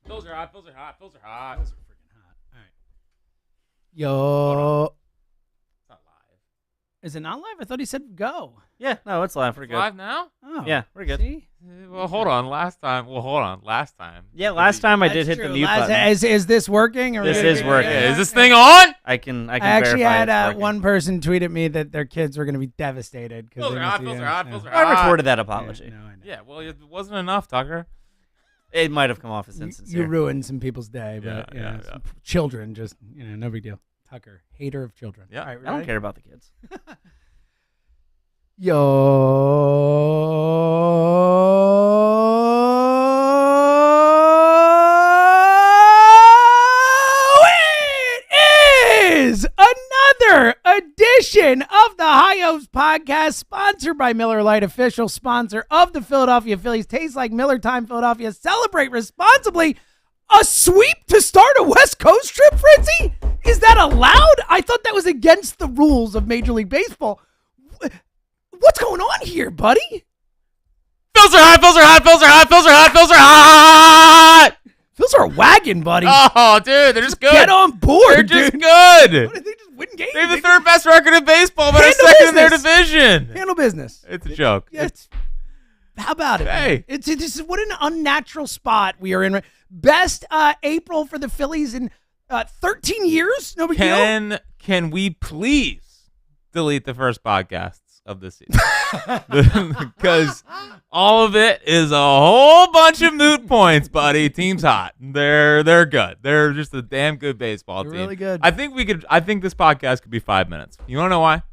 Phils are hot. Phils are freaking hot. All right. Yo. It's not live. Is it not live? I thought he said go. Yeah, no, it's live. We're good. Live now? Oh. Yeah, we're good. See? Well, hold on. Last time. Yeah, last time I did hit the mute button. Is this working? Or This is working. Is this thing on? I can I actually verify had it's working. one person tweet at me that their kids were going to be devastated. Phils are hot. Phils are hot. Phils are I hot. recorded that apology. Yeah, no, I know. Yeah, well, it wasn't enough, Tucker. It might have come off as You insincere. ruined some people's day, but Yeah. some children just, no big deal. Tucker, hater of children. Yeah. All right, I don't care about the kids. It is another edition of the High Hopes Podcast, sponsored by Miller Lite, official sponsor of the Philadelphia Phillies. Tastes like Miller Time, Philadelphia. Celebrate responsibly. A sweep to start a West Coast trip, Fritzy? Is that allowed? I thought that was against the rules of Major League Baseball. What's going on here, buddy? Phils are hot. Phils are hot. Phils are hot. Phils are hot. Phils are hot. Phils are a wagon, buddy. Oh, dude, they're just good. Get on board, They're just dude. good. What, they just win games. They have the third best record in baseball, but are Handle second in their business. division. Handle business. It's a joke. Yeah, how about it? Hey. Man? This is what an unnatural spot we are in. Best April for the Phillies in 13 years. No big deal. Can we please delete the first podcasts of this season? Because all of it is a whole bunch of moot points, buddy. Team's hot. They're good. They're just a damn good baseball They're team. really good. I think this podcast could be 5 minutes. You want to know why?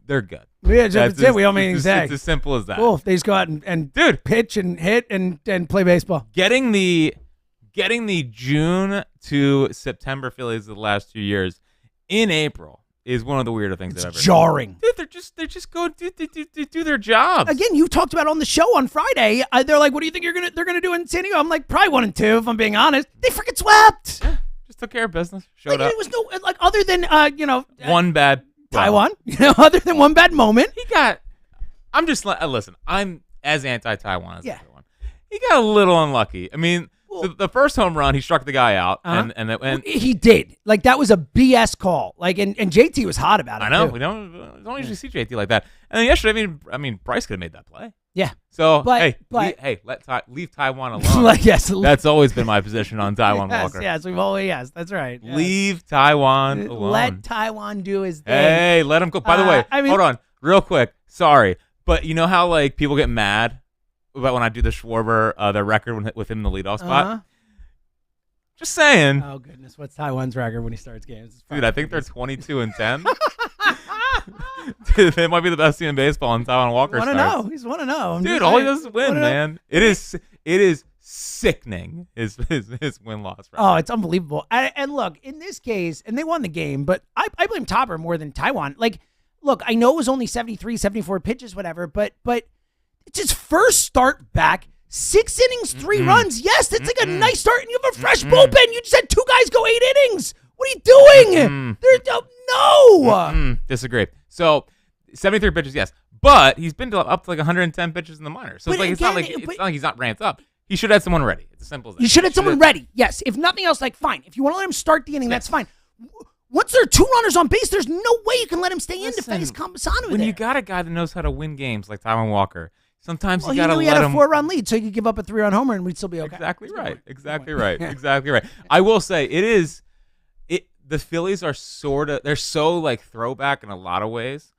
They're good. Yeah, that's it. We don't mean it's exact. as simple as that. Cool. They just go out and Dude, pitch and hit and play baseball. getting the June to September Phillies of the last 2 years in April is one of the weirder things It's I've ever jarring. Dude, they're just going to do their jobs. Again, you talked about on the show on Friday. They're like, "What do you think they're gonna do in San Diego?" I'm like, "Probably 1 and 2." If I'm being honest, they freaking swept. Yeah, just took care of business. Showed up. It was no other than One bad Taiwan. Other than one bad moment. I'm just listen. I'm as anti-Taiwan as Yeah. everyone. He got a little unlucky. I mean, Well- the first home run, he struck the guy out, Uh-huh. and He did. Like, that was a BS call. Like, and JT was hot about it. I know too. we don't usually see JT like that. And then yesterday, I mean, Bryce could have made that play. Yeah. So But- leave Taiwan alone. Like, yes. That's always been my position on Taiwan yes, Walker. Yes, we've always, yes, that's right. Yes. Leave Taiwan alone. Let Taiwan do his thing. Hey, let him go. By the way, I mean- hold on, real quick. Sorry, but you know how like people get mad about when I do the Schwarber, the record with him in the leadoff spot. Uh-huh. Just saying, Oh, goodness. What's Taiwan's record when he starts games? dude. I think they're 22-10. Dude, they might be the best team in baseball, and Taiwan Walker Want to starts. know? He's want to know. Dude, all he does is win, man. It is sickening. His win loss. Oh, it's unbelievable. And look, in this case, and they won the game, but I blame Topper more than Taiwan. Like, look, I know it was only 73, 74 pitches, whatever, but it's his first start back. 6 innings, 3 runs. Yes, that's like a nice start, and you have a fresh bullpen. You just had 2 guys go 8 innings. What are you doing? No. Disagree. So, 73 pitches, yes, but he's been up to like 110 pitches in the minors. So But it's not like he's not ramped up. He should have someone ready. It's as simple as that. You should have someone ready. Yes. If nothing else, like, fine. If you want to let him start the inning, that's fine. Once there are 2 runners on base, there's no way you can let him stay in to face Castellanos. When you got a guy that knows how to win games like Taiwan Walker, sometimes Well, you he got to knew he let had a him. 4-run lead, so he could give up a 3-run homer, and we'd still be okay. Exactly right. Exactly right. Exactly right. I will say the Phillies are they're so like throwback in a lot of ways.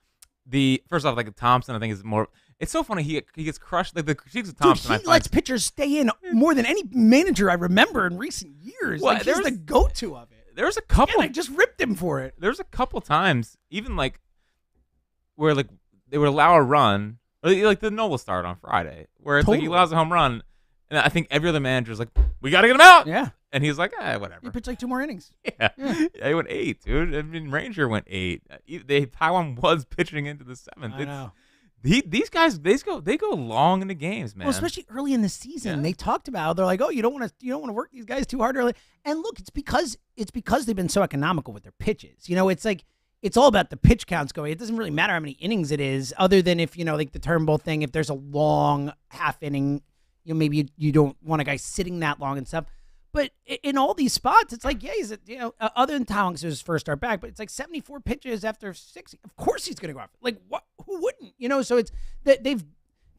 First off, like Thompson, I think is more. It's so funny he gets crushed like the critiques of Thompson. Dude, he lets pitchers stay in more than any manager I remember in recent years. Well, like, he's the go-to of it. There was a couple. And I just ripped him for it. There's a couple times, even like where like they would allow a run, or like the Nola start on Friday, where it's like he Totally. allows a home run, and I think every other manager is like, "We got to get him out." Yeah. And he's like, He whatever. pitched like 2 more innings. Yeah, he went 8, dude. I mean, Ranger went 8. Taiwan was pitching into the 7th. I know. These guys, they go long into games, man. Well, especially early in the season, Yeah. they talked about they're like, oh, you don't want to work these guys too hard early. And look, it's because they've been so economical with their pitches. It's like it's all about the pitch counts going. It doesn't really matter how many innings it is, other than if like the Turnbull thing. If there's a long half inning, maybe you don't want a guy sitting that long and stuff. But in all these spots, it's like, yeah, he's other than Taiwan, it's his first start back, but it's like 74 pitches after 60. Of course he's going to go off. Like, what? Who wouldn't? So it's that they've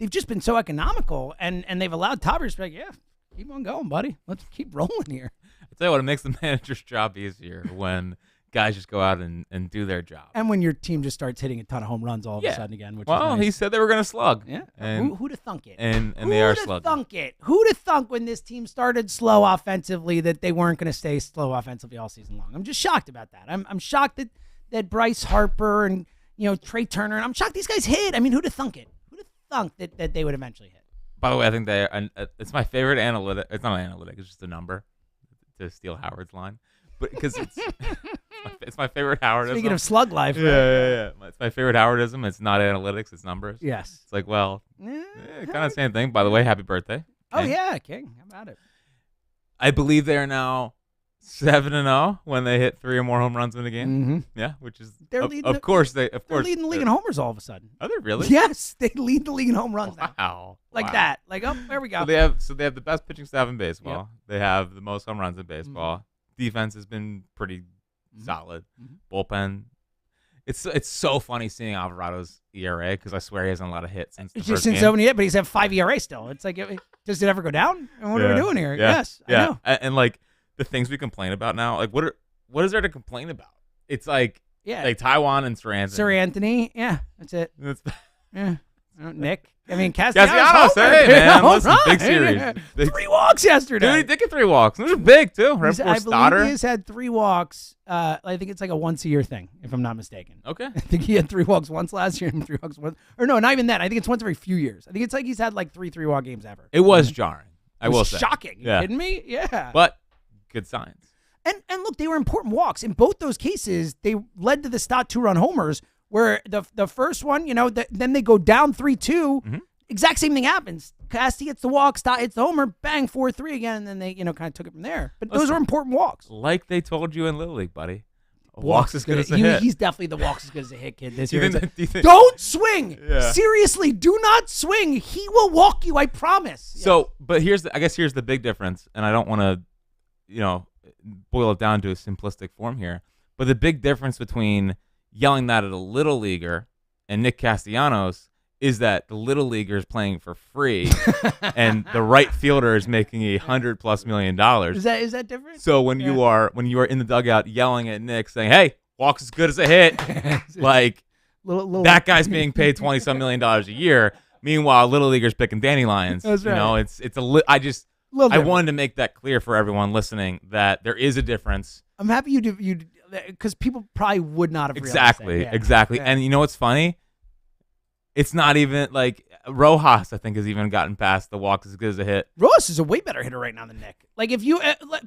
just been so economical, and they've allowed Tabers to be like, yeah, keep on going, buddy. Let's keep rolling here. I tell you what, it makes the manager's job easier when guys just go out and do their job. And when your team just starts hitting a ton of home runs all of a sudden again, which is nice. He said they were going to slug. Yeah. And who'd have thunk it? And they are slugging. Who'd have thunk when this team started slow offensively that they weren't going to stay slow offensively all season long? I'm just shocked about that. I'm shocked that Bryce Harper and Trey Turner, and I'm shocked these guys hit. I mean, who'd have thunk it? Who'd have thunk that they would eventually hit? By the way, I think it's my favorite analytic. It's not an analytic. It's just a number, to steal Howard's line. But because it's my favorite Howardism. Speaking of slug life. Yeah. It's my favorite Howardism. It's not analytics. It's numbers. Yes. It's like, well, kind of the same thing. By the way, happy birthday. Oh, yeah, King. How about it? I believe they are now 7-0 when they hit 3 or more home runs in a game. Mm-hmm. Yeah, which is they're of course they're leading the league in homers all of a sudden. Are they really? Yes, they lead the league in home runs now. Wow. Like that. Like, oh, there we go. So they have the best pitching staff in baseball. Yep. They have the most home runs in baseball. Mm-hmm. Defense has been pretty solid. Mm-hmm. Bullpen. It's so funny seeing Alvarado's ERA because I swear he hasn't a lot of hits since the first game. So many hit, but he's had 5 ERA still. It's like, does it ever go down? And what are we doing here? Yeah. Yes, yeah. I know. And like the things we complain about now, like what is there to complain about? It's like Taiwan and Sir Anthony. Yeah, that's it. Yeah. Nick. I mean, Castellanos, hey, man. Listen, big series. 3 walks yesterday. Dude, he did get 3 walks. Those are big, too. Right before I Stoddard. believe he has had 3 walks. I think it's like a once-a-year thing, if I'm not mistaken. Okay. I think he had 3 walks once last year and 3 walks once. Or no, not even that. I think it's once every few years. I think it's like he's had like 3 3-walk games ever. It was jarring. I will say. Shocking. You kidding me? Yeah. But good signs. And look, they were important walks. In both those cases, they led to the Stott 2-run homers, where the first one, then they go down 3-2. Mm-hmm. Exact same thing happens. Casty hits the walk, Stott hits the homer, bang, 4-3 again, and then they, kind of took it from there. But those are important walks. Like they told you in Little League, buddy. A walk's as good as a hit. He's definitely the walk's as good as a hit kid this year. Don't swing. Yeah. Seriously, do not swing. He will walk you, I promise. So, but here's the big difference, and I don't want to, boil it down to a simplistic form here, but the big difference between yelling that at a Little Leaguer and Nick Castellanos is that the Little Leaguer is playing for free and the right fielder is making $100+ million. Is that different? So when you are in the dugout yelling at Nick saying, "Hey, walk's as good as a hit," like that guy's being paid $20-some million a year. Meanwhile, Little Leaguer's picking dandelions. That's right. I wanted to make that clear for everyone listening that there is a difference. I'm happy you because people probably would not have exactly. Yeah. And you know what's funny? It's not even like Rojas, I think, has even gotten past the walk as good as a hit. Rojas is a way better hitter right now than Nick. Like, if you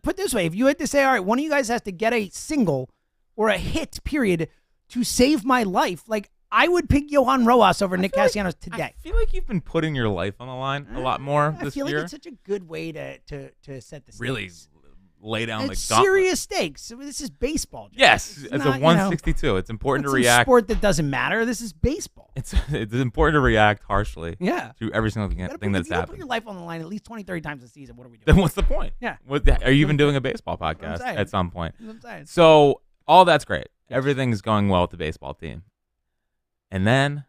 put it this way, if you had to say, all right, one of you guys has to get a single or a hit, period, to save my life, like, I would pick Johan Rojas over Nick Castellanos today. I feel like you've been putting your life on the line a lot more this year. I feel like it's such a good way to set the stakes. Really lay down it's the gauntlet. Serious stakes. So this is baseball. Yes, it's a 162. It's important to react. It's a sport that doesn't matter. This is baseball. It's important to react harshly. Yeah. To every single thing that's happened. Put your life on the line at least 20, 30 times a season. What are we doing? Then what's the point? Yeah. Are you even doing a baseball podcast at some point? That's what I'm saying. So all that's great. Everything's going well with the baseball team. And then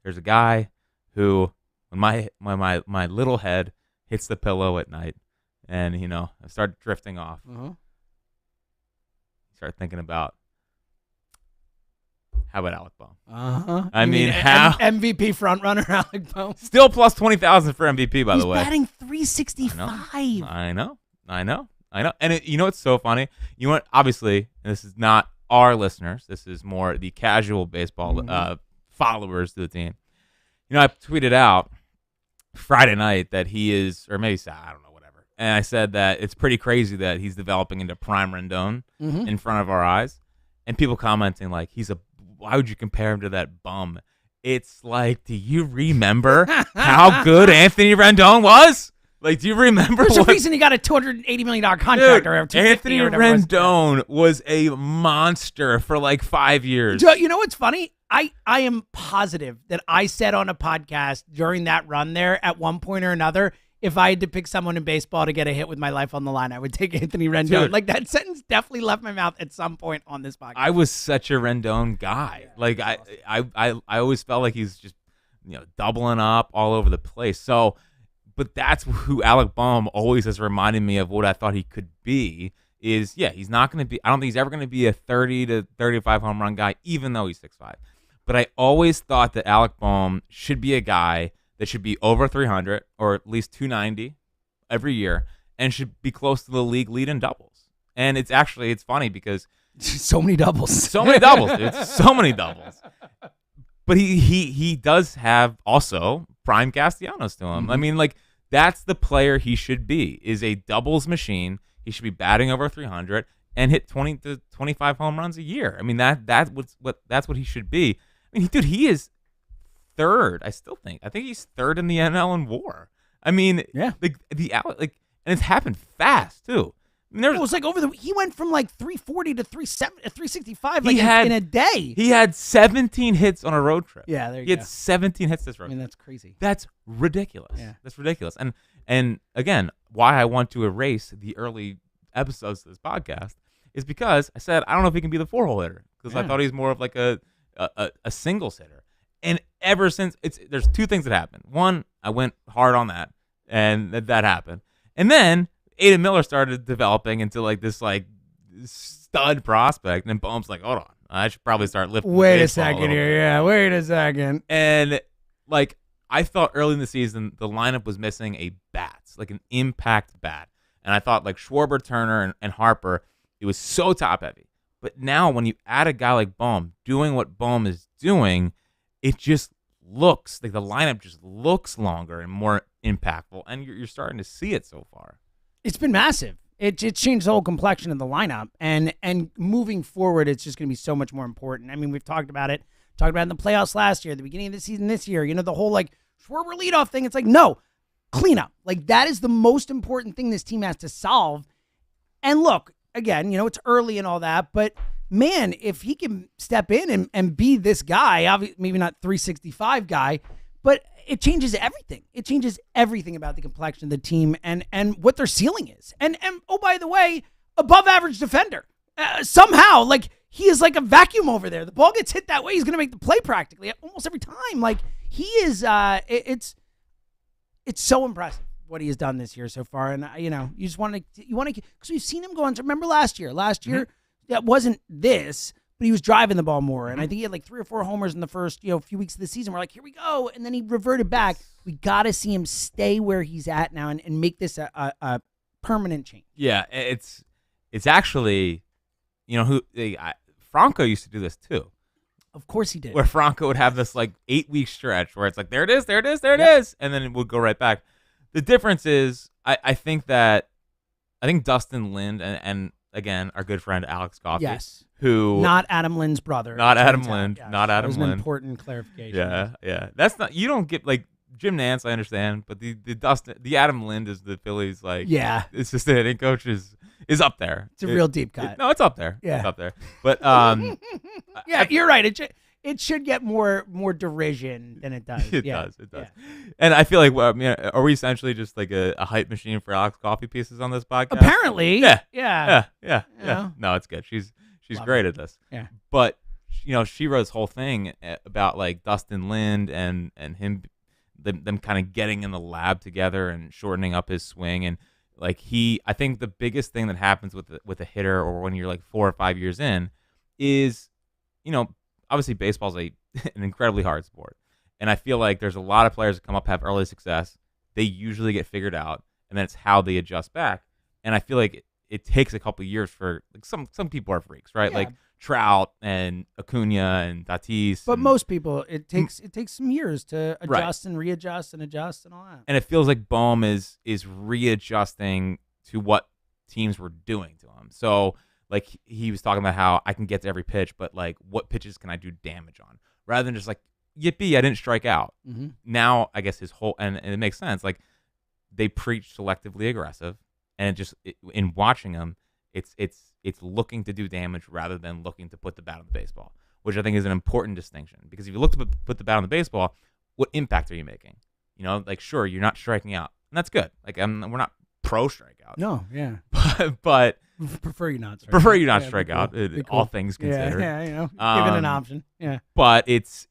there's a guy who, when my little head hits the pillow at night, and I start drifting off. Start thinking about, how about Alec Bohm? I mean, how MVP frontrunner Alec Bohm still plus 20,000 for MVP, by the way. He's batting .365. I know. And you know what's so funny? You know what? Obviously, and this is not our listeners. This is more the casual baseball followers to the team. I tweeted out Friday night that he is, or maybe I don't know, whatever. And I said that it's pretty crazy that he's developing into prime Rendon in front of our eyes. And people commenting like, why would you compare him to that bum? It's like, do you remember how good Anthony Rendon was? Like, do you remember? There's a reason he got a $280 million contract. Dude, Anthony Rendon was a monster for like 5 years. You know what's funny? I am positive that I said on a podcast during that run there at one point or another, if I had to pick someone in baseball to get a hit with my life on the line, I would take Anthony Rendon. Dude. Like that sentence definitely left my mouth at some point on this podcast. I was such a Rendon guy. Like I always felt like he's just doubling up all over the place. So, but that's who Alec Bohm always has reminded me of what I thought he could be. Is he's not going to be. I don't think he's ever going to be a 30 to 35 home run guy, even though he's 6'5". But I always thought that Alec Bohm should be a guy that should be over 300 or at least 290 every year and should be close to the league lead in doubles. And it's funny because so many doubles. So many doubles, dude. So many doubles. But he does have also prime Castellanos to him. I mean, like, that's the player he should be, is a doubles machine. He should be batting over 300 and hit 20 to 25 home runs a year. I mean, that's what he should be. I mean, dude, he is third. I think he's third in the NL in WAR. I mean, and it's happened fast too. I mean, it was like he went from like 340 to 365 in a day. He had 17 hits on a road trip. Yeah, there you go. He had 17 hits this road trip. I mean, that's crazy. That's ridiculous. Yeah. That's ridiculous. And again, why I want to erase the early episodes of this podcast is because I said I don't know if he can be the 4-hole hitter because I thought he was more of like a singles hitter. And ever since, there's two things that happened. One, I went hard on that, and that happened. And then Aiden Miller started developing into like this like stud prospect, and then Bohm's like, hold on, I should probably start lifting. Wait a second here, yeah. Wait a second. And like I thought early in the season, the lineup was missing a bat, like an impact bat, and I thought like Schwarber, Turner, and Harper, it was so top heavy. But now when you add a guy like Bohm doing what Bohm is doing, it just looks like the lineup just looks longer and more impactful, and you're starting to see it so far. It's been massive. It changed the whole complexion of the lineup, and moving forward, it's just going to be so much more important. I mean, we've talked about it in the playoffs last year, the beginning of the season this year. The whole like Schwarber leadoff thing. It's like no cleanup. Like that is the most important thing this team has to solve. And look, again, it's early and all that, but man, if he can step in and be this guy, obviously maybe not 365 guy, but it changes everything. It changes everything about the complexion of the team and what their ceiling is. And oh, by the way, above average defender. Somehow, like he is like a vacuum over there. The ball gets hit that way, he's going to make the play practically almost every time. Like he is, it's so impressive what he has done this year so far. And you just want to, because we've seen him go on. Remember last year, that wasn't this, but he was driving the ball more. And I think he had like 3 or 4 homers in the first, few weeks of the season. We're like, here we go. And then he reverted back. We got to see him stay where he's at now and make this a permanent change. Yeah. It's actually, Franco used to do this too. Of course he did. Where Franco would have this like 8-week stretch where it's like, there it is. And then it would go right back. The difference is I think Dustin Lind and again, our good friend Alex Coffey. Yes. Who not Adam Lynn's brother. Not Adam Lind. Yeah. Not Adam That was Lind. an important clarification. Yeah. That's not, you don't get like Jim Nance, I understand, but the Adam Lind is the Phillies like assistant hitting coach is up there. It's a real deep cut. No, it's up there. Yeah. It's up there. But you're right. It should get more derision than it does. It yeah. does. It does. Yeah. And I feel like, are we essentially just like a hype machine for Alex Coffey pieces on this podcast? Apparently. Yeah. No, it's good. She's Love great it. at this. Yeah. But she wrote this whole thing about like Dustin Lind and him, them kind of getting in the lab together and shortening up his swing. And like I think the biggest thing that happens with a hitter or when you're like 4 or 5 years in is, obviously baseball's an incredibly hard sport. And I feel like there's a lot of players that come up, have early success. They usually get figured out, and then it's how they adjust back. And I feel like it takes a couple of years for like some people are freaks, right? Yeah. Like Trout and Acuna and Tatis. But most people, it takes some years to adjust and readjust and adjust and all that. And it feels like Bohm is readjusting to what teams were doing to him. So like he was talking about how I can get to every pitch, but like what pitches can I do damage on? Rather than just like, yippee, I didn't strike out. Mm-hmm. Now I guess his whole, and it makes sense. Like they preach selectively aggressive, and in watching him, it's looking to do damage rather than looking to put the bat on the baseball, which I think is an important distinction. Because if you look to put the bat on the baseball, what impact are you making? Like sure, you're not striking out. and that's good. Like we're not pro strikeout. No, yeah. but prefer you not strike prefer out. you not Yeah, strike be out. cool. Be All cool. things considered. Yeah, give it an option. Yeah. But it's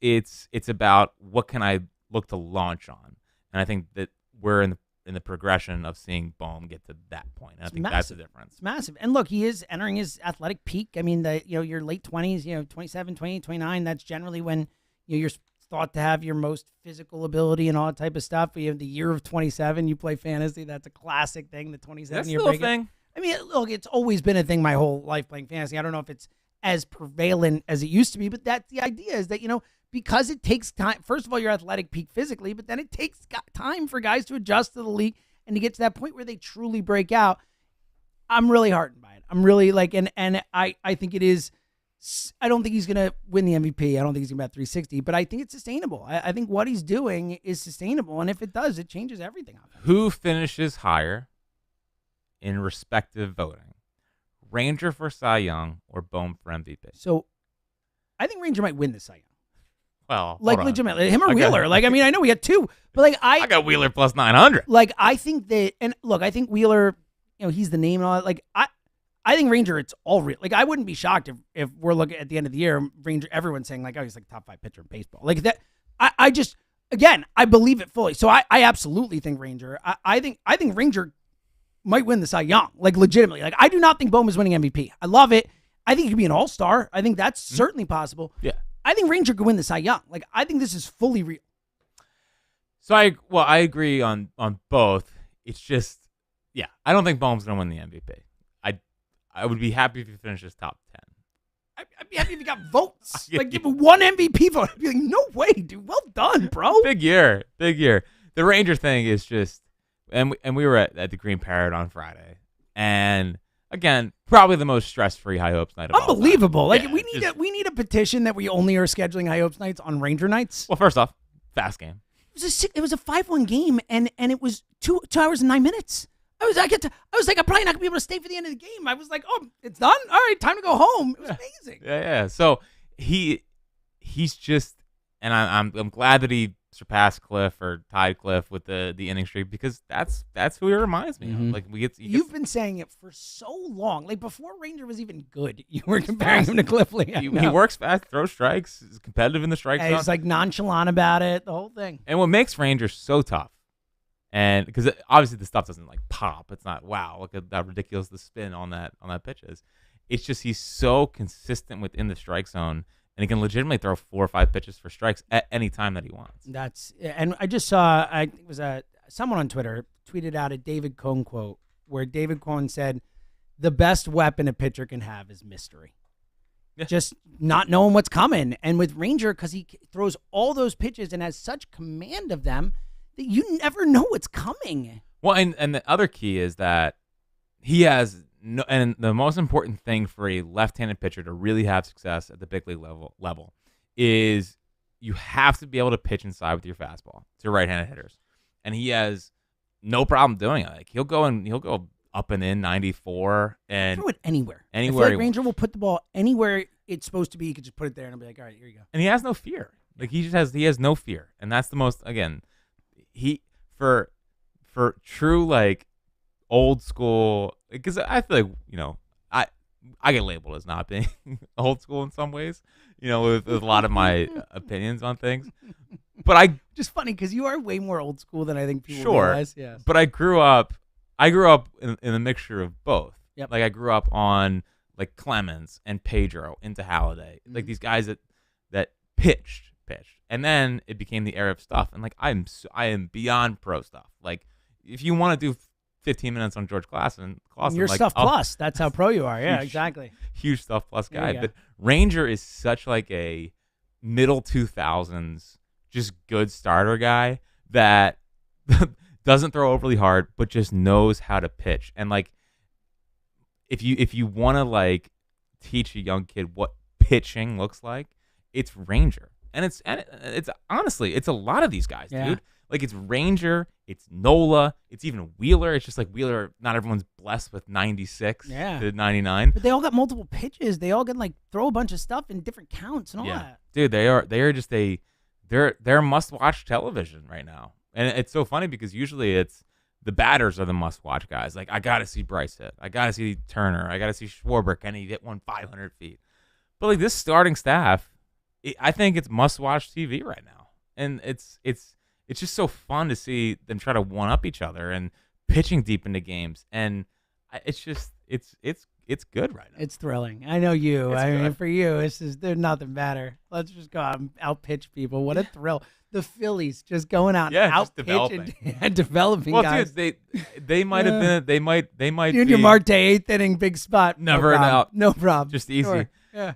about what can I look to launch on, and I think that we're in the progression of seeing Bohm get to that point. And I think that's the difference. It's massive. And look, he is entering his athletic peak. I mean, your late 20s, 27, 28, 29, that's generally when you're thought to have your most physical ability and all that type of stuff. We have the year of 27. You play fantasy. That's a classic thing, the 27-year break. Thing. I mean, look, it's always been a thing my whole life playing fantasy. I don't know if it's as prevalent as it used to be, but that's the idea is that, because it takes time. First of all, your athletic peak physically, but then it takes time for guys to adjust to the league and to get to that point where they truly break out. I'm really heartened by it. I'm really and I think it is. I don't think he's going to win the MVP. I don't think he's going to be at 360, but I think it's sustainable. I think what he's doing is sustainable, and if it does, it changes everything. Who finishes higher in respective voting? Ranger for Cy Young or Bohm for MVP? So I think Ranger might win the Cy Young. Well, legitimately, him or Wheeler. I mean, I know we had two, but I got Wheeler plus 900. I think that, and look, I think Wheeler, he's the name and all that. I think Ranger, it's all real. I wouldn't be shocked if we're looking at the end of the year, Ranger, everyone's saying he's top 5 pitcher in baseball. That. I just, again, I believe it fully. So I absolutely think Ranger. I think Ranger might win the Cy Young, legitimately. I do not think Bohm is winning MVP. I love it. I think he could be an all-star. I think that's certainly possible. Yeah. I think Ranger could win the Cy Young. I think this is fully real. So I agree on both. It's just, I don't think Bohm's going to win the MVP. I would be happy if he finishes top 10. I'd be happy if he got votes. Give him one MVP vote. I'd be like, no way, dude. Well done, bro. Big year. The Ranger thing is just, and we were at the Green Parrot on Friday, and again, probably the most stress-free High Hopes night of all time. Unbelievable. We need a petition that we only are scheduling High Hopes nights on Ranger nights. Well, first off, fast game. It was a 5-1 game, and it was 2 hours and 9 minutes. I was like, I'm probably not gonna be able to stay for the end of the game. I was like, oh, it's done. All right, time to go home. It was amazing. Yeah. So he's just, and I'm glad that he surpassed Cliff or tied Cliff with the inning streak, because that's who he reminds me of. You've been saying it for so long. Before Ranger was even good, you were comparing him to Cliff Lee. He works fast, throws strikes, is competitive in the strike zone. He's nonchalant about it, the whole thing. And what makes Ranger so tough, and because obviously the stuff doesn't pop, it's not, wow, look at how ridiculous the spin on that pitch is. It's just he's so consistent within the strike zone, and he can legitimately throw 4 or 5 pitches for strikes at any time that he wants. And I just saw, it was someone on Twitter tweeted out a David Cohn quote where David Cohn said, "The best weapon a pitcher can have is mystery." Yeah. Just not knowing what's coming. And with Ranger, because he throws all those pitches and has such command of them that you never know what's coming. Well, and the other key is that he has no, and the most important thing for a left-handed pitcher to really have success at the big league level is you have to be able to pitch inside with your fastball to right-handed hitters. And he has no problem doing it. He'll go up and in 94 and throw it anywhere. I feel like Ranger will put the ball anywhere it's supposed to be. You can just put it there and I'll be like, all right, here you go. And he has no fear. He has no fear. And that's the most, again, for true old school, because I feel like I get labeled as not being old school in some ways, with a lot of my opinions on things. But just funny because you are way more old school than I think people realize. Yeah. But I grew up in a mixture of both. Yep. I grew up on Clemens and Pedro into Halladay, these guys that pitched. And then it became the era of stuff. And I am beyond pro stuff. If you want to do 15 minutes on George Clausen, you're stuff plus. That's how pro you are. Yeah, exactly. Huge stuff plus guy. But Ranger is such a middle 2000s, just good starter guy that doesn't throw overly hard, but just knows how to pitch. And if you want to teach a young kid what pitching looks like, it's Ranger. And it's honestly, it's a lot of these guys, dude. It's Ranger, it's Nola, it's even Wheeler. It's just Wheeler, not everyone's blessed with 96 to 99. But they all got multiple pitches. They all can throw a bunch of stuff in different counts and all that. Dude, they are just they're must-watch television right now. And it's so funny because usually it's the batters are the must-watch guys. Like, I got to see Bryce hit. I got to see Turner. I got to see Schwarber. Can he hit one 500 feet? But, like, this starting staff, I think it's must-watch TV right now. And it's just so fun to see them try to one-up each other and pitching deep into games. And it's good right now. It's thrilling. I know you. It's I mean, good. for you, there's nothing better. Let's just go out and out-pitch people. What a thrill. The Phillies just going out and just out-pitching and developing Well, guys. dude, they might have been. They might. Junior be Marte, 8th inning, big spot. Never in doubt. No problem. Just easy. Sure. Yeah.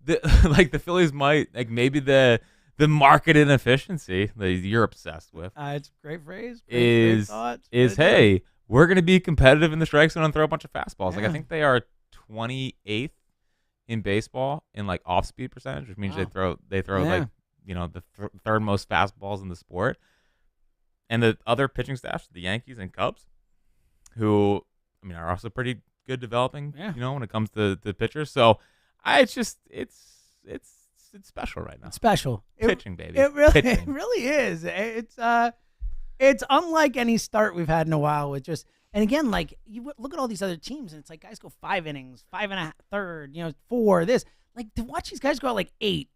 The Phillies might, like, maybe the market inefficiency that you're obsessed with It's a great phrase. is great thought. hey, we're going to be competitive in the strike zone and throw a bunch of fastballs. Like, I Yeah. think they are 28th in baseball in, like, off speed percentage, which means Wow. they throw Yeah. like, the third most fastballs in the sport. And the other pitching staffs, the Yankees and Cubs, who, I mean, are also pretty good developing, when it comes to pitchers. So it's special right now. It's special. Pitching, baby. It really, Pitching. it really is. It's unlike any start we've had in a while with just, and again, like, you look at all these other teams and it's like guys go 5 innings, 5 1/3, 4, this. Like, to watch these guys go out like 8,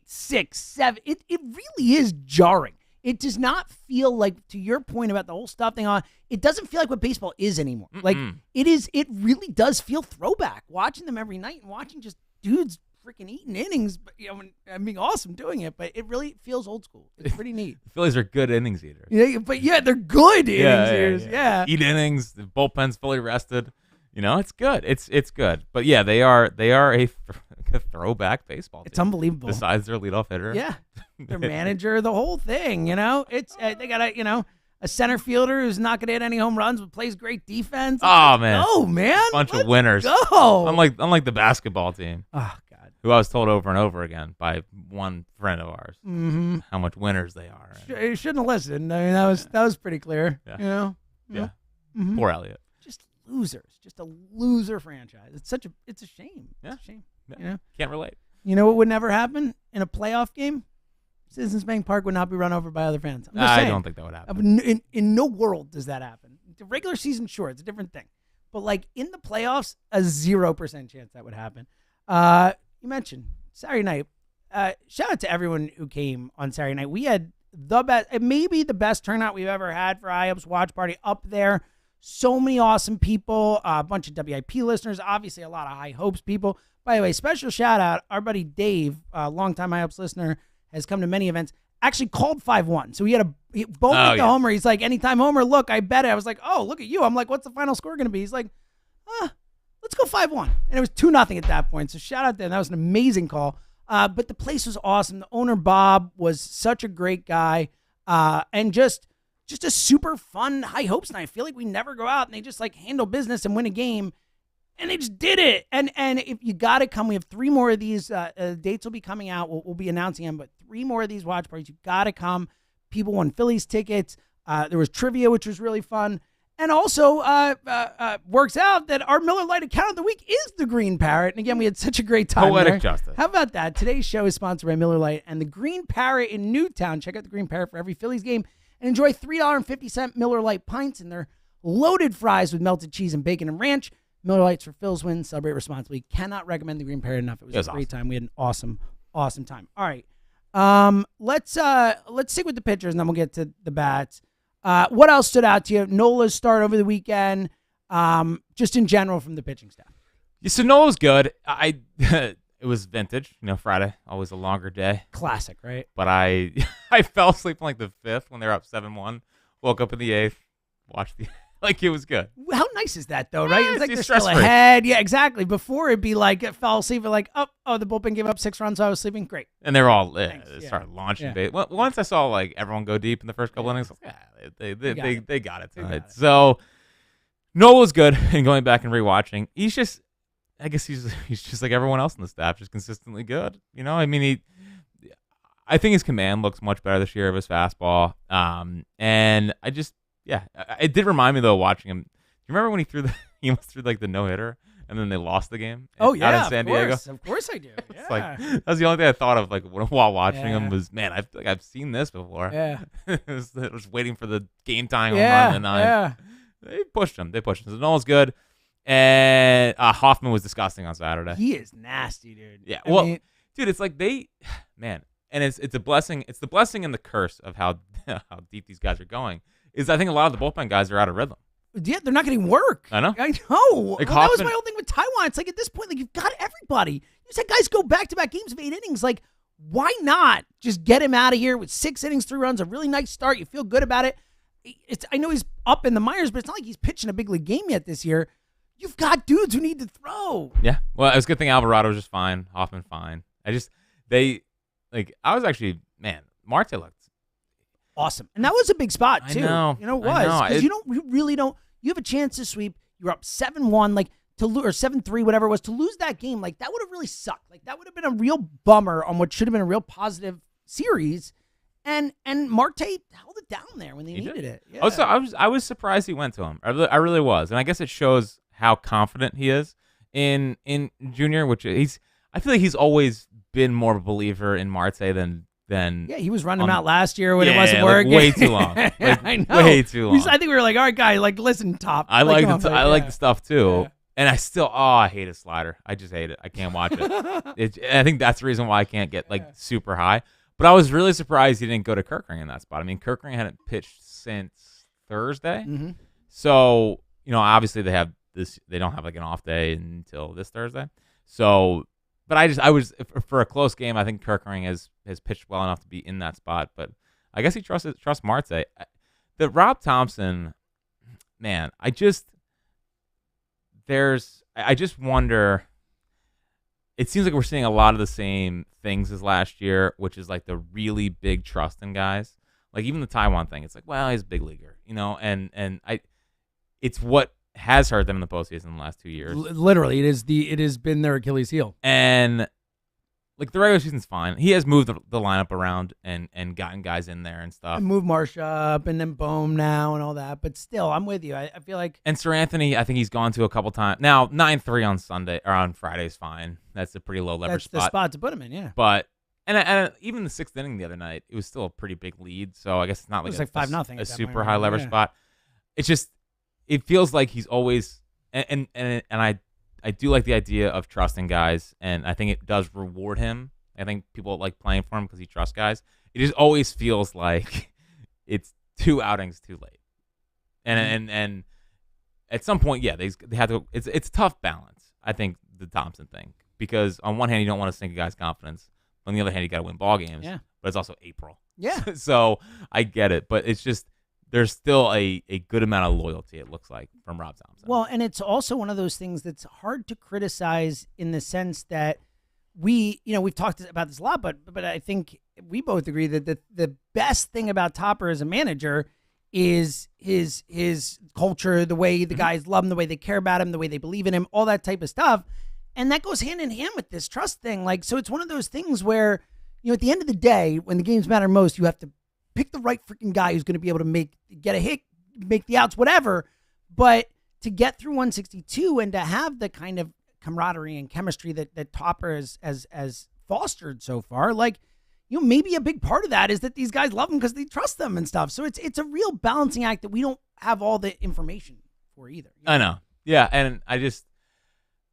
6, 7, it really is jarring. It does not feel like, to your point about the whole stuff thing on, it doesn't feel like what baseball is anymore. Mm-mm. Like, it really does feel throwback. Watching them every night and watching just dudes freaking eating innings, but, and being awesome doing it, but it really feels old school. It's pretty neat. The Phillies are good innings eaters. Yeah, but they're good innings eaters. Yeah. Eat innings. The bullpen's fully rested. It's good. It's good. But yeah, they are a throwback baseball team. It's unbelievable. Besides their leadoff hitter. Yeah. Their manager, the whole thing, It's they got a center fielder who's not going to hit any home runs but plays great defense. Oh, man. Oh, man. Bunch of winners. Go. Unlike the basketball team. Oh, God. Who I was told over and over again by one friend of ours how much winners they are. You shouldn't have listened. I mean, that was pretty clear. Yeah. Yeah. Mhm. Poor Elliot. Just losers. Just a loser franchise. It's a shame. Yeah. It's a shame. Yeah. Can't relate. You know what would never happen in a playoff game? Citizens Bank Park would not be run over by other fans. I'm just saying. I don't think that would happen. In no world does that happen. The regular season, sure, it's a different thing. But, like, in the playoffs, a 0% chance that would happen. You mentioned Saturday night. Shout out to everyone who came on Saturday night. We had the best, maybe the best turnout we've ever had for IUP's watch party up there. So many awesome people, a bunch of WIP listeners, obviously a lot of High Hopes people. By the way, special shout out, our buddy Dave, a longtime IUP's listener, has come to many events, actually called 5-1. So he had Bohm hit the homer. He's like, anytime homer, look, I bet it. I was like, oh, look at you. I'm like, what's the final score going to be? He's like, let's go 5-1. And it was 2-0 at that point. So shout out to him. That was an amazing call. But the place was awesome. The owner, Bob, was such a great guy. And just a super fun High Hopes night. I feel like we never go out and they just, like, handle business and win a game. And they just did it. And if you got to come, we have 3 more of these. Dates will be coming out. We'll be announcing them. But 3 more of these watch parties. You got to come. People won Phillies tickets. There was trivia, which was really fun. And also works out that our Miller Lite account of the week is the Green Parrot. And again, we had such a great time Poetic there. justice. How about that? Today's show is sponsored by Miller Lite and the Green Parrot in Newtown. Check out the Green Parrot for every Phillies game and enjoy $3.50 Miller Lite pints and their loaded fries with melted cheese and bacon and ranch. Miller Lites for Phil's win. Celebrate responsibly. Cannot recommend the Green Parrot enough. It was a great time. We had an awesome time. All right. Let's stick with the pitchers and then we'll get to the bats. What else stood out to you? Nola's start over the weekend. Just in general from the pitching staff. Yeah, so Nola was good. It was vintage. Friday, always a longer day. Classic, right? But I fell asleep in, like, the 5th when they were up 7-1. Woke up in the 8th. Watched the like, it was good. How nice is that, though, right? Yeah, It's like it's they're still stress-free. ahead. Yeah, exactly. Before it'd be like, it fell asleep, like, oh, the bullpen gave up 6 runs, so I was sleeping. Great. And they were all Thanks, they yeah. started launching. Yeah. Once I saw, like, everyone go deep in the first couple innings, they got it They tonight. got it. So Nola's good. And going back and rewatching, he's just, I guess he's just like everyone else in the staff, just consistently good. I mean, I think his command looks much better this year of his fastball. And I just, it did remind me though watching him. Do you remember when he almost threw like the no hitter and then they lost the game? Oh yeah, out in San Diego. Of course I do. Yeah. It's like that's the only thing I thought of like while watching Yeah. him was, man, I've seen this before. Yeah. I was waiting for the game time Yeah. on the 9. Yeah. They pushed him. So Noel's good. And Hoffman was disgusting on Saturday. He is nasty, dude. Yeah. I mean, dude, it's like man, and it's a blessing. It's the blessing and the curse of how deep these guys are going. Is I think a lot of the bullpen guys are out of rhythm. Yeah, they're not getting work. I know. Like, that was my whole thing with Taiwan. It's like at this point, like you've got everybody. You just had guys go back-to-back games of 8 innings. Like, why not just get him out of here with 6 innings, 3 runs, a really nice start. You feel good about it. I know he's up in the Myers, but it's not like he's pitching a big league game yet this year. You've got dudes who need to throw. Yeah. Well, it was a good thing Alvarado was just fine. Hoffman fine. I was actually, man, Marte looked awesome. And that was a big spot, too. I know. You know, it was. Because you really don't, you have a chance to sweep. You're up 7-1, like, or 7-3, whatever it was. To lose that game, like, that would have really sucked. Like, that would have been a real bummer on what should have been a real positive series. And Marte held it down there when they needed it. Yeah. Also, I was surprised he went to him. I really was. And I guess it shows how confident he is in Junior, which I feel like he's always been more of a believer in Marte than yeah, he was running him out last year when it wasn't working. Way too long. I know. Way too long. I think we were like, all right, guy, like, listen, Top. I like the stuff too. Yeah. And I hate his slider. I just hate it. I can't watch it. I think that's the reason why I can't get super high. But I was really surprised he didn't go to Kirkering in that spot. I mean, Kirkering hadn't pitched since Thursday. Mm-hmm. So, obviously they don't have like an off day until this Thursday. So, but I was for a close game, I think Kirkering has pitched well enough to be in that spot, but I guess he trusts Marte. The Rob Thompson, man, I just wonder. It seems like we're seeing a lot of the same things as last year, which is like the really big trust in guys. Like even the Taiwan thing, it's like, well, he's a big leaguer, and it's what has hurt them in the postseason in the last 2 years. Literally, it has been their Achilles heel. And like the regular season's fine. He has moved the lineup around and gotten guys in there and stuff. And move Marsh up and then Bohm now and all that. But still, I'm with you. I feel like. And Sir Anthony, I think he's gone to a couple times now. 9-3 on Sunday or on Friday's fine. That's a pretty low leverage spot. That's the spot to put him in, yeah. But and even the 6th inning the other night, it was still a pretty big lead. So I guess it's not like it was like 5-0. A super high leverage spot. It's just. It feels like he's always and I do like the idea of trusting guys, and I think it does reward him. I think people like playing for him because he trusts guys. It just always feels like it's 2 outings too late, and at some point, yeah, they have to. It's a tough balance. I think the Thompson thing, because on one hand you don't want to sink a guy's confidence, on the other hand you got to win ball games. Yeah. But it's also April. Yeah. So I get it, but it's just. There's still a good amount of loyalty, it looks like, from Rob Thompson. Well, and it's also one of those things that's hard to criticize in the sense that we've talked about this a lot, but I think we both agree that the best thing about Topper as a manager is his culture, the way the guys love him, the way they care about him, the way they believe in him, all that type of stuff. And that goes hand in hand with this trust thing. Like, so it's one of those things where, at the end of the day, when the games matter most, you have to pick the right freaking guy who's going to be able to get a hit, make the outs, whatever. But to get through 162 and to have the kind of camaraderie and chemistry that Topper has fostered so far, like, maybe a big part of that is that these guys love him because they trust them and stuff. So it's a real balancing act that we don't have all the information for either. I know. Yeah, and I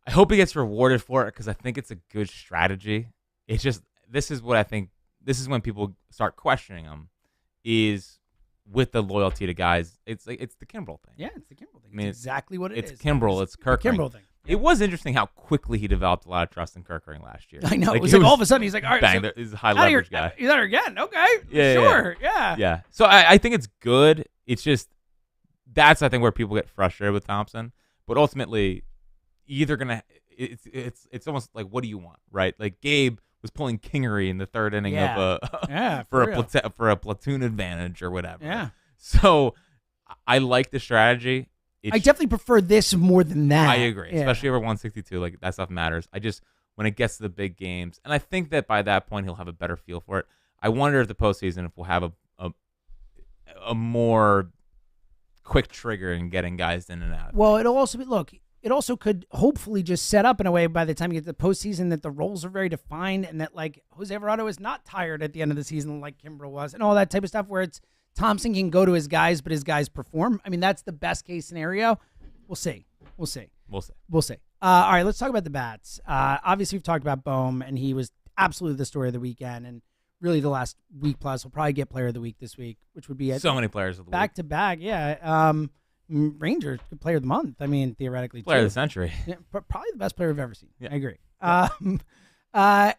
hope he gets rewarded for it because I think it's a good strategy. It's just, this is when people start questioning him. Is with the loyalty to guys. It's the Kimbrel thing. Yeah, it's the Kimbrel thing. I mean, it's exactly what it is. It's Kimbrel. It's Kirkering. Kimbrel thing. Yeah. It was interesting how quickly he developed a lot of trust in Kirkering last year. I know. It was like all of a sudden he's like, all right, bang, he's a high leverage guy. He's out again. Okay. Yeah, sure. Yeah. Yeah. So I think it's good. It's just that's I think where people get frustrated with Thompson. But ultimately, either gonna it's almost like what do you want, right? Like Gabe was pulling Kingery in the 3rd inning for a platoon advantage or whatever. Yeah. So I like the strategy. I definitely prefer this more than that. I agree, especially over 162. Like that stuff matters. I just when it gets to the big games, and I think that by that point he'll have a better feel for it. I wonder if the postseason if we'll have a more quick trigger in getting guys in and out. Well, it'll also be It also could hopefully just set up in a way by the time you get to the postseason that the roles are very defined and that like Jose Alvarado is not tired at the end of the season like Kimbrel was and all that type of stuff where it's Thompson can go to his guys, but his guys perform. I mean, that's the best case scenario. We'll see. All right, let's talk about the bats. Obviously, we've talked about Bohm, and he was absolutely the story of the weekend, and really the last week plus. We'll probably get player of the week this week, which would be so many players of the week. Back to back, yeah. Rangers, player of the month. I mean, theoretically, player of the century. Yeah, probably the best player I've ever seen. Yeah. I agree.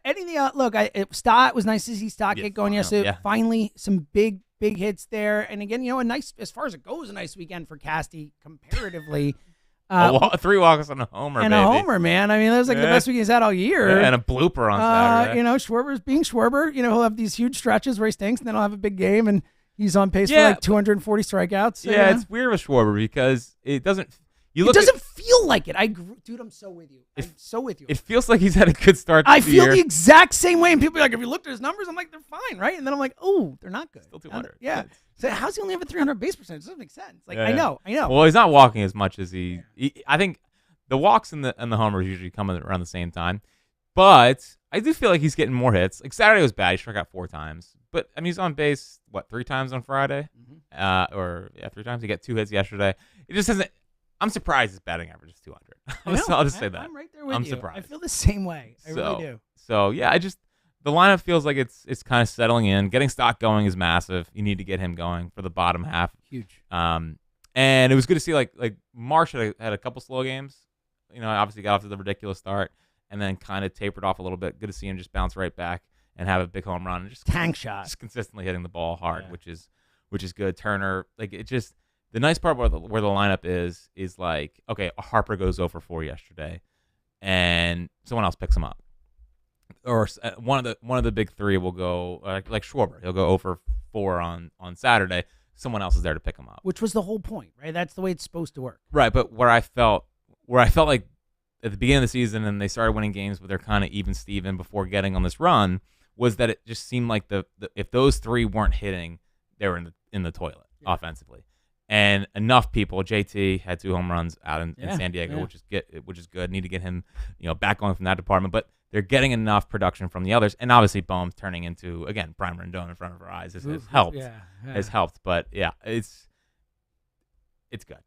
Anything else? Look, Stott was nice to see Stott get going yesterday. Yeah. Finally, some big hits there. And again, a nice, as far as it goes, a nice weekend for Casty comparatively. 3 walks and a homer, and baby. A homer, man. I mean, that was like the best weekend he's had all year. Yeah, and a blooper on Saturday. Schwarber's being Schwarber. He'll have these huge stretches where he stinks, and then he'll have a big game, and he's on pace for like 240 strikeouts. So, it's weird with Schwarber because it doesn't. It doesn't feel like it. Dude, I'm so with you. It feels like he's had a good start. I feel the exact same way. And people are like, "Have you looked at his numbers?" I'm like, "They're fine, right?" And then I'm like, "Oh, they're not good." Still 200. Yeah. So how's he only have a 300 base percentage? It doesn't make sense. Like I know. Well, he's not walking as much as he I think the walks and the homers usually come around the same time. But I do feel like he's getting more hits. Like Saturday was bad. He struck out 4 times. But I mean, he's on base 3 times on Friday, 3 times. He got 2 hits yesterday. It just doesn't. I'm surprised his batting average is 200. I'll just say that. I'm right there with you. I'm surprised. I feel the same way. I really do. So yeah, the lineup feels like it's kind of settling in. Getting Stock going is massive. You need to get him going for the bottom half. Huge. And it was good to see like Marsh had a couple slow games. Obviously got off to the ridiculous start and then kind of tapered off a little bit. Good to see him just bounce right back and have a big home run and just tank shot, just consistently hitting the ball hard, which is good. Turner, the nice part where the lineup is like, okay, Harper goes 0 for 4 yesterday, and someone else picks him up, or one of the big 3 will go like Schwarber. He'll go 0 for 4 on Saturday. Someone else is there to pick him up, which was the whole point, right? That's the way it's supposed to work, right? But where I felt like at the beginning of the season, and they started winning games, but they're kind of even Steven before getting on this run, was that it just seemed like the if those 3 weren't hitting, they were in the toilet offensively. And enough people. JT had 2 home runs out in San Diego, which is good. Need to get him, back going from that department. But they're getting enough production from the others, and obviously Bohm's turning into again Prime Rendon in front of our eyes has helped. Has helped. But yeah, it's good.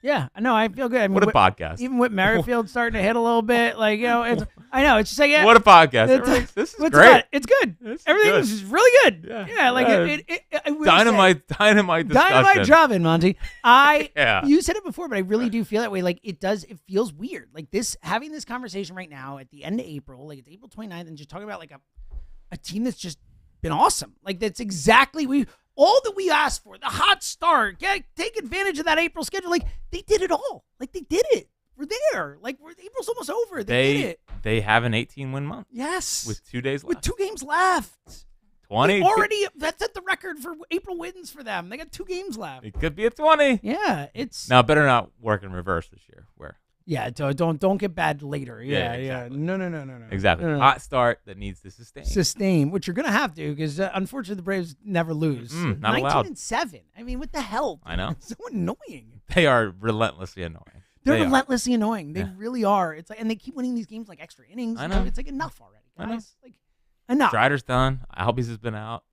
Yeah, I know. I feel good. I mean, what a podcast. Even with Merrifield starting to hit a little bit, I know. It's just like, what a podcast. This is great. It's good. Everything's just really good. It dynamite discussion. Dynamite drop-in, Monty. You said it before, but I really do feel that way. Like it feels weird. Like having this conversation right now at the end of April, like it's April 29th, and just talking about like a team that's just been awesome. Like that's exactly all that we asked for, the hot start, take advantage of that April schedule. Like, they did it all. Like, they did it. We're there. Like, April's almost over. They did it. They have an 18-win month. Yes. With 2 days left. With 2 games left. 20. That's at the record for April wins for them. They got 2 games left. It could be a 20. Yeah, it's... Now, better not work in reverse this year. Yeah, don't get bad later. Yeah. Exactly. No. Exactly. No. Hot start that needs to sustain. Which you're gonna have to, because unfortunately the Braves never lose. Not 19 allowed. 19-7. I mean, what the hell? I know. It's so annoying. They are relentlessly annoying. They're relentlessly annoying. They really are. It's like, and they keep winning these games like extra innings. I know. It's like enough already, guys. I know. Like enough. Strider's done. Albies has been out.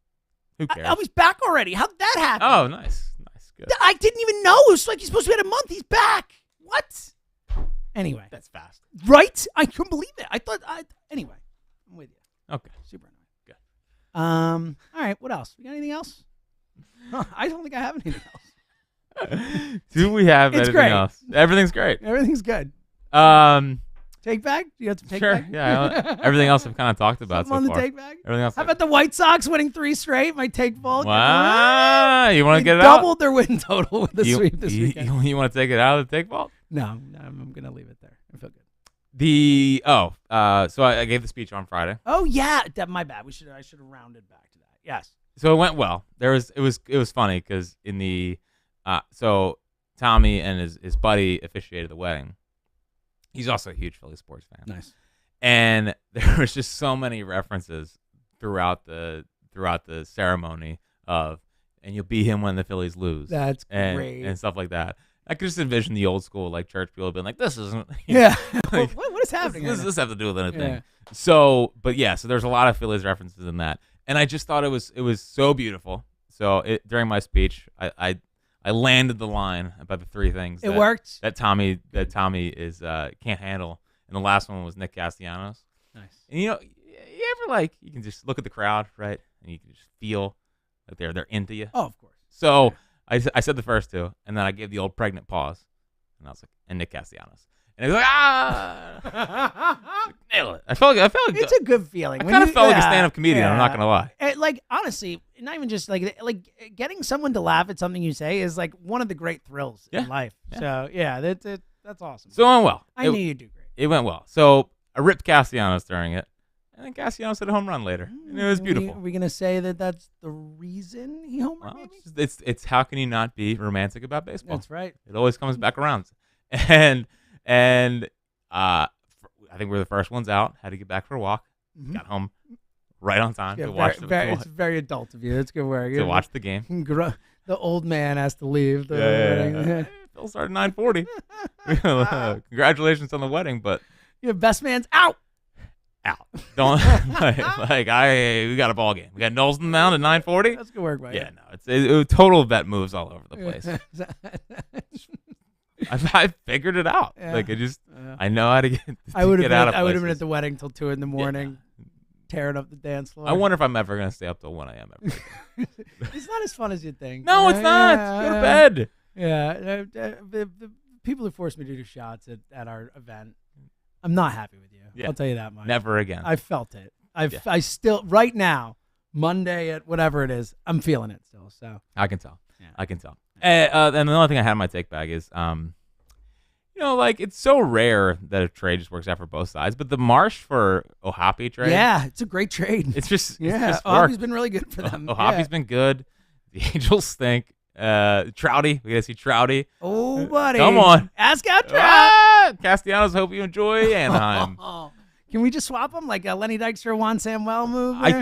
Who cares? Albies back already. How'd that happen? Oh, nice. Good. I didn't even know. It's like he's supposed to be at a month. He's back. What? Anyway. That's fast. Right? I couldn't believe it. Anyway, I'm with you. Okay. Super annoying. Good. All right. What else? We got anything else? I don't think I have anything else. Do we have anything else? Everything's great. Everything's good. Take back? You have to take sure. back? Yeah. Everything else I've kind of talked about Something so far. On the take back? Everything else. How about the White Sox winning 3 straight? My take vault. Wow. You want to get it out? Doubled their win total with the sweep this weekend. You want to take it out of the take vault? No, I'm going to leave it there. I feel good. So I gave the speech on Friday. Oh yeah, my bad. I should have rounded back to that. Yes. So it went well. It was funny because in the so Tommy and his buddy officiated the wedding. He's also a huge Philly sports fan. Nice. And there was just so many references throughout the ceremony of, and you'll beat him when the Phillies lose. That's great. And stuff like that. I could just envision the old school like church people being like, "This isn't." Yeah. Like, what is happening? What does this have to do with anything? Yeah. So there's a lot of Phillies references in that, and I just thought it was so beautiful, So during my speech, I landed the line about the three things. It worked. That Tommy is can't handle, and the last one was Nick Castellanos. Nice. And you ever you can just look at the crowd, right, and you can just feel like they're into you. Oh, of course. So I said the first two, and then I gave the old pregnant pause, and I was like, and Nick Castellanos. And he was like, nailed it. I felt like it's a good feeling. I kind of felt like a stand-up comedian. I'm not gonna lie. Honestly, not even just like getting someone to laugh at something you say is like one of the great thrills in life. Yeah. So that's awesome. So it went well. I knew you'd do great. It went well. So I ripped Castellanos during it, and then Castellanos hit a home run later, and it was beautiful. Are we gonna say that that's the reason he homered? Well, it's how can you not be romantic about baseball? That's right. It always comes back around, and I think we're the first ones out. Had to get back for a walk. Mm-hmm. Got home right on time to watch it's very adult of you. It's good work. To watch the game. The old man has to leave. Phil started 9:40. Congratulations on the wedding, but best man's out. Don't we got a ball game. We got Knowles in the mound at 9:40. That's good work, right? Yeah, no, it's total bet moves all over the place. I figured it out. Yeah. I know how to get. I would have been at the wedding till 2 a.m. tearing up the dance floor. I wonder if I'm ever gonna stay up till 1 a.m. It's not as fun as you'd think. No, it's not. Go to bed. Yeah, the people who forced me to do shots at our event, I'm not happy with you. Yeah. I'll tell you that much. Never again. I felt it. I still right now, Monday at whatever it is, I'm feeling it still. So I can tell. Yeah. I can tell. And the only thing I had in my take bag is, it's so rare that a trade just works out for both sides. But the Marsh for Ohapi trade, it's a great trade. It's just Ohapi's been really good for them. Ohapi's been good. The Angels stink. Trouty, we gotta see Trouty. Oh, buddy, come on, ask out Trout. Castellanos, hope you enjoy Anaheim. Can we just swap them like a Lenny Dykstra, Juan Samuel move? I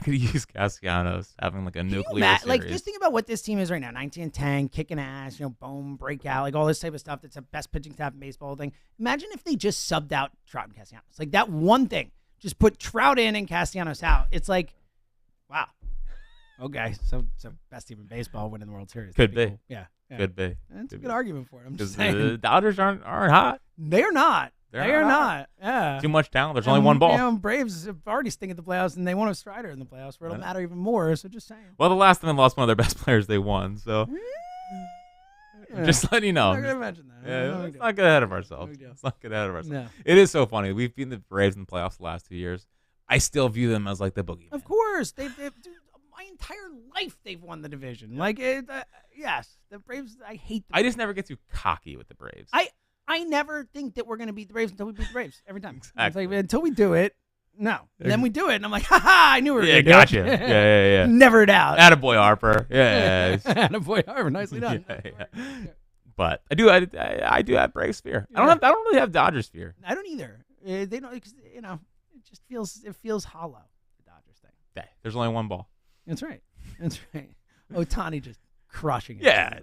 could use Castellanos having like a nuclear series. Just think about what this team is right now: 19-10, kicking ass, Bohm, breakout, like all this type of stuff. That's the best pitching staff in baseball thing. Imagine if they just subbed out Trout and Castellanos, like that one thing. Just put Trout in and Castellanos out. It's like, wow. Okay, so best team in baseball winning the World Series. Could be. Cool. Yeah. Could be. That's a good argument for it. I'm just saying. The Dodgers aren't hot. They are not. They are not. Yeah. Too much talent. There's only one ball. Braves have already stunk at the playoffs, and they won a Strider in the playoffs, where it'll matter even more. So just saying. Well, the last time they lost one of their best players, they won. So just letting you know. I'm not gonna mention that. Yeah, let's not get ahead of ourselves. No. It is so funny. We've beaten the Braves in the playoffs the last 2 years. I still view them as like the boogeyman. Of course, they've my entire life they've won the division. Yes, the Braves. I hate. I just never get too cocky with the Braves. I never think that we're going to beat the Braves until we beat the Braves every time. Exactly. Until we do it, no. And then we do it, and I'm like, I knew we were going to gotcha. do it. Yeah. Never a doubt. Attaboy Harper. Yeah. Attaboy Harper. Nicely done. Yeah. But I do have Braves fear. I don't really have Dodgers fear. I don't either. They don't. It feels hollow. The Dodgers thing. Yeah, there's only one ball. That's right. Otani just crushing it. Yeah.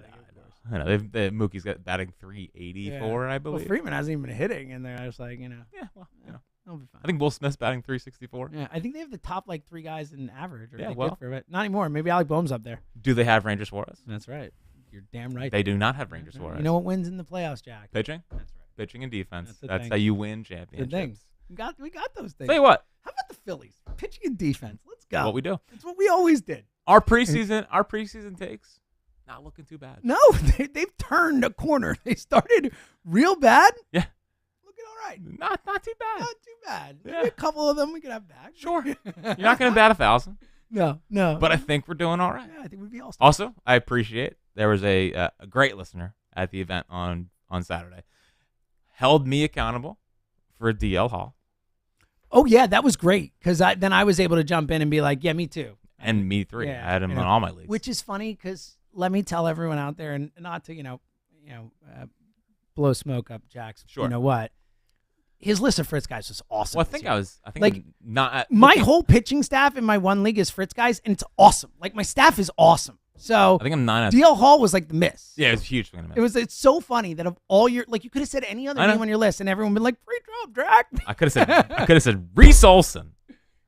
I know. Mookie's got batting 384, I believe. Well, Freeman hasn't even been hitting, and they're just like, Yeah, well, that'll be fine. I think Will Smith's batting 364. Yeah, I think they have the top 3 guys in average. Well, not anymore. Maybe Alec Bohm's up there. Do they have Ranger Suárez? That's right. You're damn right. They do not have Ranger Suárez. You know what wins in the playoffs, Jack? Pitching. That's right. Pitching and defense. That's how you win championships. Good things. We got those things. Tell you what. How about the Phillies? Pitching and defense. Let's go. What we do. It's what we always did. Our preseason takes. Not looking too bad. No, they've turned a corner. They started real bad. Yeah. Looking all right. Not too bad. Not too bad. Yeah. Maybe a couple of them we could have back. Sure. You're not going to bat 1,000. No. But I think we're doing all right. Yeah, I think we'd be all. Also, I appreciate there was a great listener at the event on Saturday. Held me accountable for DL Hall. Oh, yeah, that was great because then I was able to jump in and be like, yeah, me too. And me 3. Yeah, I had him on all my leagues. Which is funny because let me tell everyone out there, and not to blow smoke up Jack's. Sure. You know what? His list of Fritz guys was awesome. Well, I think not. My whole pitching staff in my one league is Fritz guys, and it's awesome. Like my staff is awesome. So I think I'm 9 out. DL Hall was like the miss. Yeah, it was huge. It's so funny that of all your you could have said any other name on your list, and everyone would been like, free drop, Drac. I could have said Reese Olson.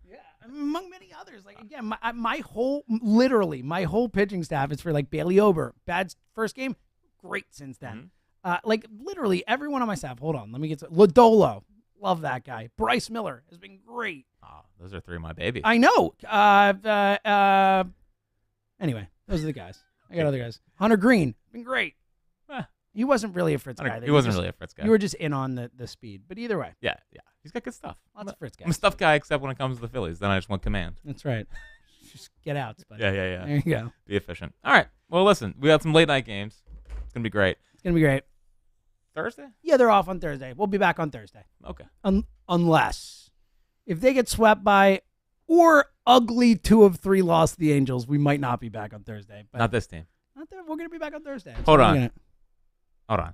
Yeah, among many others. others. Like again, my whole pitching staff is for like Bailey Ober. Bad first game, great since then. Like literally everyone on my staff. Hold on, let me get to Lodolo. Love that guy. Bryce Miller has been great. Oh, those are three of my babies. I know. Anyway, those are the guys. I got other guys. Hunter Green, been great. He wasn't really a Fritz guy. He wasn't really a Fritz guy. You were just in on the speed. But either way. Yeah. He's got good stuff. Lots of Fritz guys. I'm a stuff guy except when it comes to the Phillies. Then I just want command. That's right. Just get outs, buddy. Yeah. There you go. Be efficient. All right. Well, listen, we got some late night games. It's going to be great. It's going to be great. Thursday? Yeah, they're off on Thursday. We'll be back on Thursday. Okay. Unless if they get swept by or ugly 2 of 3 loss to the Angels, we might not be back on Thursday. But not this team. Not there. We're going to be back on Thursday. Hold on. I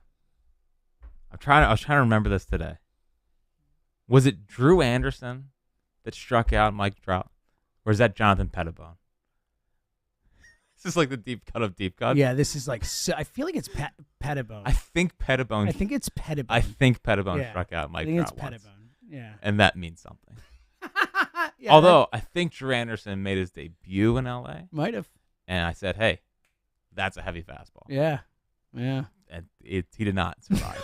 was trying to remember this today. Was it Drew Anderson that struck out Mike Trout? Or is that Jonathan Pettibone? This is like the deep cut of deep cut. Yeah, this is like, I feel like it's Pettibone. I think Pettibone. I think it's Pettibone. I think Pettibone struck out Mike Trout. I think it's Pettibone. Yeah. And that means something. Yeah, although, I think Drew Anderson made his debut in L.A. Might have. And I said, hey, that's a heavy fastball. Yeah. And he did not survive.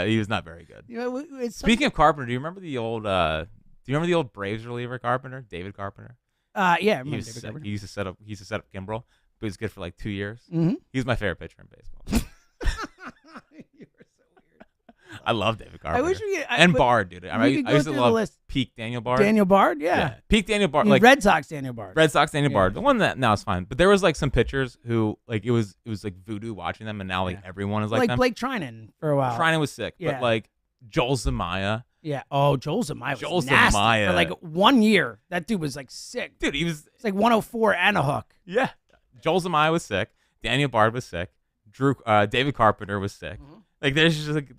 He was not very good. You know, Speaking of Carpenter, do you remember the old Braves reliever Carpenter, David Carpenter? Yeah, I he remember was David sick. Carpenter. He used to set up Kimbrel, but he was good for like 2 years. Mm-hmm. He was my favorite pitcher in baseball. You were so weird. I love David Carpenter. I wish and Bard, dude. I used to love peak Daniel Bard. Daniel Bard, yeah. Peak Daniel Bard, like Red Sox Daniel Bard. Bard. The one that now is fine, but there was like some pitchers who like it was like voodoo watching them, and now like everyone is like them. Blake Trinan for a while. Trinan was sick, but like Joel Zamaya. Yeah. Oh, Joel Zamaya was nasty for like 1 year. That dude was like sick. Dude, it's like 104 and a hook. Yeah. Joel Zamaya was sick. Daniel Bard was sick. David Carpenter was sick. Mm-hmm. Like there's just like,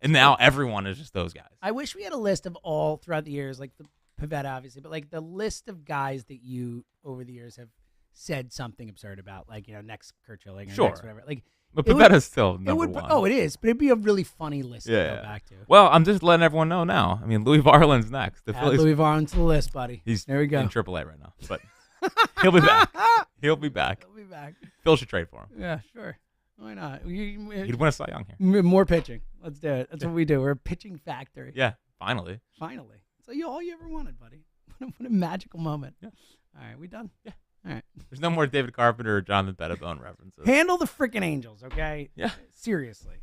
and now everyone is just those guys. I wish we had a list of all throughout the years, like the Pivetta obviously, but like the list of guys that you over the years have said something absurd about, like next Kurt Schilling or next whatever. Like, but Pivetta's still number one. Oh, it is, but it'd be a really funny list to go back to. Well, I'm just letting everyone know now. I mean, Louis Varland's next. Add Louis Varland to the list, buddy. There we go. In AAA right now, but he'll be back. He'll be back. Phil should trade for him. Yeah, sure. Why not? He'd win a Cy Young here. More pitching. Let's do it. That's what we do. We're a pitching factory. Yeah, finally. So all you ever wanted, buddy. What a magical moment. Yeah. All right, we done? Yeah. All right. There's no more David Carpenter or Jonathan Pettibone references. Handle the freaking Angels, okay? Yeah. Seriously.